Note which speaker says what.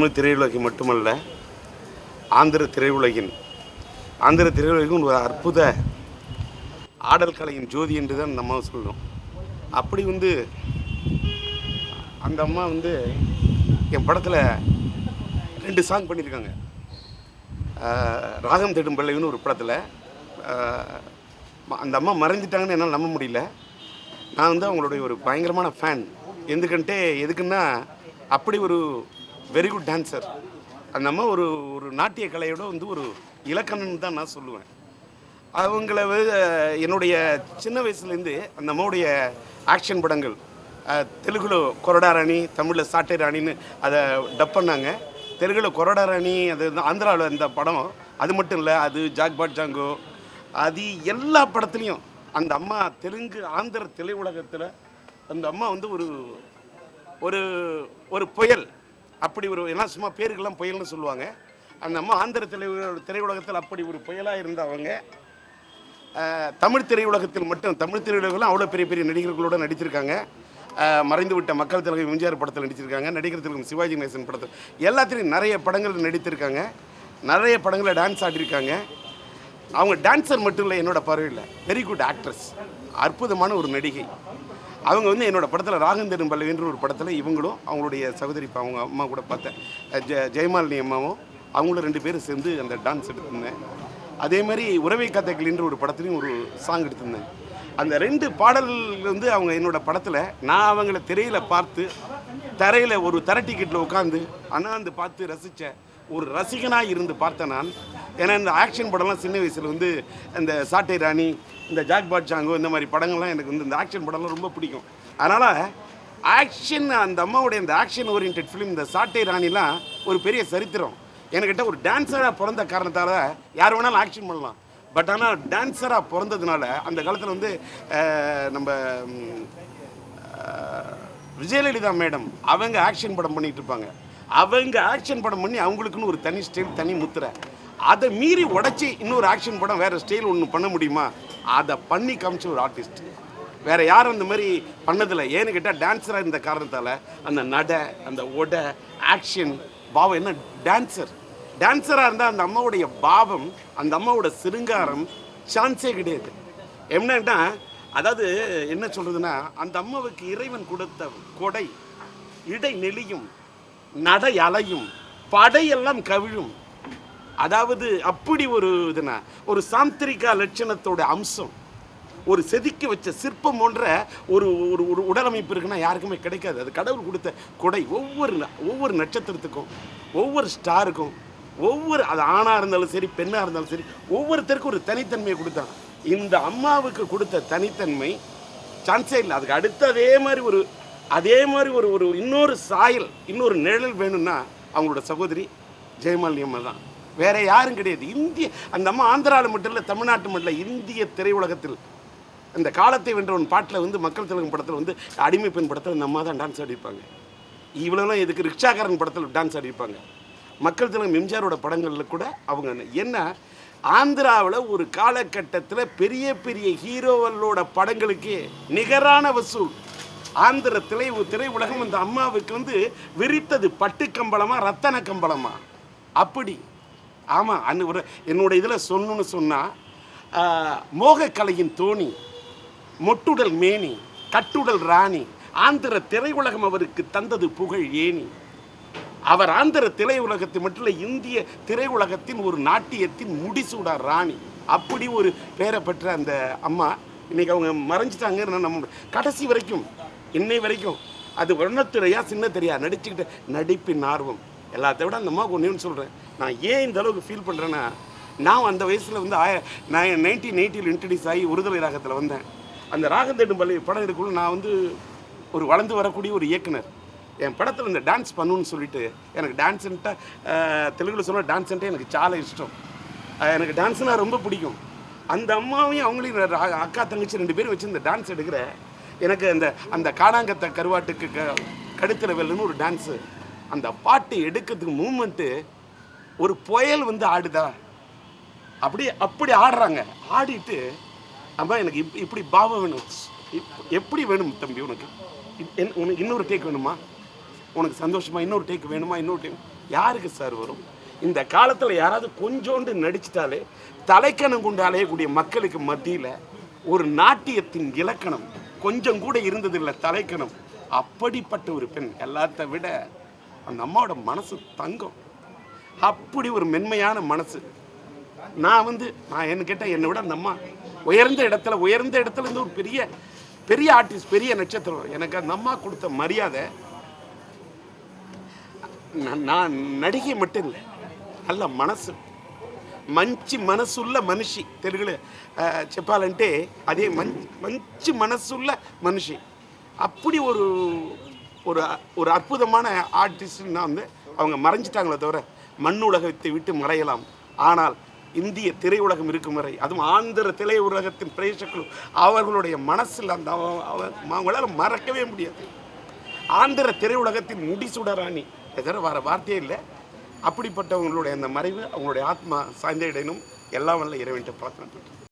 Speaker 1: தமிழ் திரையுலகில் மட்டுமல்ல, ஆந்திர திரையுலகின் ஒரு அற்புத ஆடல் கலையின் ஜோதி என்று தான் அந்த அம்மாவை சொல்லணும். அப்படி அந்த அம்மா என் படத்தில் 2 சாங் பண்ணியிருக்காங்க. ராகம் தேடும் பல்லவின்னு ஒரு படத்தில் அந்த அம்மா மறைஞ்சிட்டாங்கன்னு என்னால் நம்ப முடியல. நான் அவங்களுடைய ஒரு பயங்கரமான ஃபேன். எதுக்குன்னா அப்படி ஒரு வெரி குட் டான்ஸர். அந்த அம்மா ஒரு நாட்டிய கலையோட ஒரு இலக்கணம் தான் நான் சொல்லுவேன். அவங்கள என்னுடைய சின்ன வயசுலேருந்து அந்த அம்மாவுடைய ஆக்ஷன் படங்கள், தெலுங்குல கொரடா ராணி, தமிழில் சாட்டை ராணின்னு அதை டப் பண்ணாங்க. தெலுங்குல கொரடா ராணி, அது ஆந்திராவில் இந்த படம். அது மட்டும் இல்லை, அது ஜாக்பாட் ஜாங்கோ, அது எல்லா படத்துலையும் அந்த அம்மா தெலுங்கு ஆந்திர திரையுலகத்தில் அந்த அம்மா ஒரு ஒரு புயல். அப்படி எல்லாம் சும்மா பேருக்கெல்லாம் புயல்னு சொல்லுவாங்க. அந்த அம்மா ஆந்திர திரையுலகத்தில் அப்படி ஒரு புயலாக இருந்தவங்க. தமிழ் திரையுலகில் அவ்வளோ பெரிய பெரிய நடிகர்களோடு நடித்திருக்காங்க. மறைந்து விட்ட மக்கள் தலைவர் எம்ஜிஆர் படத்தில் நடிச்சிருக்காங்க. நடிகர் திலகம் சிவாஜி கணேசன் படத்தில் எல்லாத்துலேயும் நிறைய படங்கள் நடித்திருக்காங்க. நிறைய படங்களில் டான்ஸ் ஆடிருக்காங்க. அவங்க டான்ஸர் மட்டும் இல்லை, என்னோடய பார்வையில் வெரி குட் ஆக்ட்ரஸ், அற்புதமான ஒரு நடிகை. அவங்க என்னோடய படத்தில் ராகம் தேடும் பல்லவின்ற ஒரு படத்தில் இவங்களும் அவங்களுடைய சகோதரி, அவங்க அம்மா கூட பார்த்தேன், ஜெயமாலினி அம்மாவும் அவங்களும் 2 பேரும் சேர்ந்து அந்த டான்ஸ் எடுத்திருந்தேன். அதே மாதிரி உறவை கதைகளின்ற ஒரு படத்துலையும் ஒரு சாங் எடுத்திருந்தேன். அந்த 2 பாடல்கள் அவங்க என்னோடய படத்தில் நான் அவங்கள திரையில் பார்த்து தரையில் ஒரு தர டிக்கெட்டில் உட்காந்து அண்ணாந்து பார்த்து ரசித்த ஒரு ரசிகனாக இருந்து பார்த்தேன் நான். ஏன்னா இந்த ஆக்ஷன் படம்லாம் சின்ன வயசில் இந்த சாட்டை ராணி, இந்த ஜாக்பாட் ஜாங்கோ, இந்த மாதிரி படங்கள்லாம் எனக்கு இந்த ஆக்ஷன் படம்லாம் ரொம்ப பிடிக்கும். அதனால் ஆக்ஷன், அந்த அம்மாவுடைய இந்த ஆக்ஷன் ஓரியன்ட் ஃபிலிம், இந்த சாட்டை ராணிலாம் ஒரு பெரிய சரித்திரம். என்கிட்ட ஒரு டான்ஸராக பிறந்த காரணத்தால் யார் வேணாலும் ஆக்ஷன் பண்ணலாம். பட் ஆனால் டான்ஸராக பிறந்ததுனால அந்த காலத்தில் நம்ம விஜயலலிதா மேடம் அவங்க ஆக்ஷன் படம் பண்ணிகிட்டு இருப்பாங்க. அவங்க ஆக்ஷன் படம் பண்ணி அவங்களுக்குன்னு ஒரு தனி ஸ்டைல், தனி முத்திரை. அதை மீறி உடச்சி இன்னொரு ஆக்ஷன் படம் வேறு ஸ்டைல் ஒன்று பண்ண முடியுமா? அதை பண்ணி காமிச்ச ஒரு ஆர்டிஸ்ட் வேறு யாரும் அந்த மாதிரி பண்ணதில்லை. ஏன்னு கேட்டால் டான்ஸராக இருந்த காரணத்தால் அந்த நடை, அந்த உடை, ஆக்ஷன் பாவம், என்ன டான்ஸராக இருந்தால் அந்த அம்மாவுடைய பாவம், அந்த அம்மாவோட சிருங்காரம் சான்ஸே கிடையாது. என்னன்னா, அதாவது என்ன சொல்கிறதுன்னா, அந்த அம்மாவுக்கு இறைவன் கொடுத்த கொடை இடை நெளியும், நடை அலையும், படையெல்லாம் கவிழும். அதாவது அப்படி ஒரு சாந்திரிகா லட்சணத்தோட அம்சம், ஒரு செதுக்கி வச்ச சிற்பம் போன்ற ஒரு ஒரு உடலமைப்பு இருக்குன்னா யாருக்குமே கிடைக்காது. அது கடவுள் கொடுத்த கொடை. ஒவ்வொரு நட்சத்திரத்துக்கும், ஒவ்வொரு ஸ்டாருக்கும், அது ஆணாக இருந்தாலும் சரி, பெண்ணாக இருந்தாலும் சரி, ஒவ்வொருத்தருக்கும் ஒரு தனித்தன்மையை கொடுத்தாங்க. இந்த அம்மாவுக்கு கொடுத்த தனித்தன்மை சான்ஸே இல்லை. அதுக்கு அடுத்து அதே மாதிரி ஒரு இன்னொரு சாயல், இன்னொரு நிழல் வேணும்னா அவங்களோட சகோதரி ஜெயமாலினி அம்மா தான். வேற யாரும் கிடையாது. அந்த அம்மா ஆந்திராவில் மட்டும் இல்லை, தமிழ்நாட்டு மட்டும் இல்லை, இந்திய திரையுலகத்தில் அந்த காலத்தை வென்றவன் பாட்டில் மக்கள் திலகம் படத்தில் அடிமை பெண் படத்தில் அந்த அம்மா தான் டான்ஸ் ஆடிப்பாங்க. இவ்வளோலாம் எதுக்கு ரிக்ஷாக்காரன் படத்தில் டான்ஸ் ஆடிப்பாங்க. மக்கள் திலகம் எம்ஜிஆரோட படங்களில் கூட அவங்க என்ன, ஆந்திராவில் ஒரு காலகட்டத்தில் பெரிய பெரிய ஹீரோவர்களோட படங்களுக்கு நிகரான வசூல். ஆந்திர திரையுலகம் அந்த அம்மாவுக்கு விரித்தது பட்டு கம்பளமா, ரத்தன கம்பளமா, அப்படி. ஆமாம், என்னோட இதில் சொல்லணும்னு சொன்னால், மோகக்கலையின் தோணி, மொட்டுடல் மேனி, கட்டுடல் ராணி, ஆந்திர திரையுலகம் அவருக்கு தந்தது புகழ் ஏனி. அவர் ஆந்திர திரையுலகத்தை மட்டும் இல்லை, இந்திய திரையுலகத்தின் ஒரு நாட்டியத்தின் முடிசூடார் ராணி. அப்படி ஒரு பேரை பெற்ற அந்த அம்மா இன்னைக்கு அவங்க மறைஞ்சிட்டாங்கன்னு நம்ம கடைசி வரைக்கும், இன்னை வரைக்கும் அது வண்ணத்துறையா சின்ன தெரியா நடிச்சுக்கிட்ட நடிப்பின் ஆர்வம் எல்லாத்த விட அந்த அம்மாவுக்கு ஒன்று சொல்கிறேன். நான் ஏன் இந்த அளவுக்கு ஃபீல் பண்ணுறேன்னா, நான் அந்த வயசில் 1980 இன்ட்ரடியூஸ் ஆகி ஒருதலை ராகத்தில் வந்தேன். அந்த ராகம் தேடும் பல்லவி படம் எடுக்கக்குள்ள நான் ஒரு வளர்ந்து வரக்கூடிய ஒரு இயக்குனர். என் படத்தில் இந்த டான்ஸ் பண்ணணும்னு சொல்லிட்டு, எனக்கு டான்ஸுன்ட்டா தெலுங்குல சொன்னால் டான்ஸுன்ட்டே எனக்கு சால இஷ்டம். எனக்கு டான்ஸ்னால் ரொம்ப பிடிக்கும். அந்த அம்மாவையும் அவங்களையும் அக்கா தங்கச்சி 2 பேரும் வச்சு இந்த டான்ஸ் எடுக்கிற எனக்கு அந்த காணாங்கத்தை கருவாட்டுக்கு கடுத்துற வெல்லுன்னு ஒரு டான்ஸு, அந்த பாட்டு எடுக்கிறதுக்கு மூமெண்ட்டு, ஒரு புயல் ஆடுதா அப்படி ஆடுறாங்க. ஆடிட்டு அம்மா எனக்கு இப்படி பாவம் வேணும், எப்படி வேணும் தம்பி, உனக்கு இன்னொரு டேக் வேணுமா, உனக்கு சந்தோஷமா இன்னொரு டேக் வேணுமா, இன்னொரு டேக் யாருக்கு சார் வரும்? இந்த காலத்தில் யாராவது கொஞ்சோண்டு நடிச்சிட்டாலே தலைக்கணம் கொண்டு அலையக்கூடிய மக்களுக்கு மத்தியில் ஒரு நாட்டியத்தின் இலக்கணம் கொஞ்சம் கூட இருந்ததில்லை, தலைக்கணம். அப்படிப்பட்ட ஒரு பெண், எல்லாத்த விட அந்த அம்மாவோட மனசு தங்கம். அப்படி ஒரு மென்மையான மனசு. நான் என்ன கேட்டால் என்னை விட அந்த அம்மா உயர்ந்த இடத்துல இருந்து ஒரு பெரிய பெரிய ஆர்டிஸ்ட், பெரிய நட்சத்திரம். எனக்கு அந்த அம்மா கொடுத்த மரியாதை, நான் நடிகை மட்டும் இல்லை, நல்ல మనసు, మంచి మనసుள்ள మనిషి. తెలుగులో చెప్పాలంటే అదే మంచి మనసుள்ள మనిషి. அப்படி ஒரு ஒரு ஒரு அற்புதமான ஆர்டிஸ்ட்னா அவங்க மறைஞ்சிட்டாங்களே தவிர மண் உலகத்தை விட்டு மறையலாம். ஆனால் இந்திய திரையுலகம் இருக்கும் வரை, அதுவும் ஆந்திர திரையுலகத்தின் பிரேட்சகர்கள் அவர்களுடைய மனசில் அந்த அவங்களால மறக்கவே முடியாது. ஆந்திர திரையுலகத்தின் முடிசுடராணி, எதிர வர வார்த்தையே இல்லை. அப்படிப்பட்டவங்களுடைய அந்த மறைவு அவங்களுடைய ஆத்மா சாய்ந்த இடையினும் எல்லாம் வல்ல இறைவன்கிட்ட பிரார்த்தனை பண்ணுறேன்.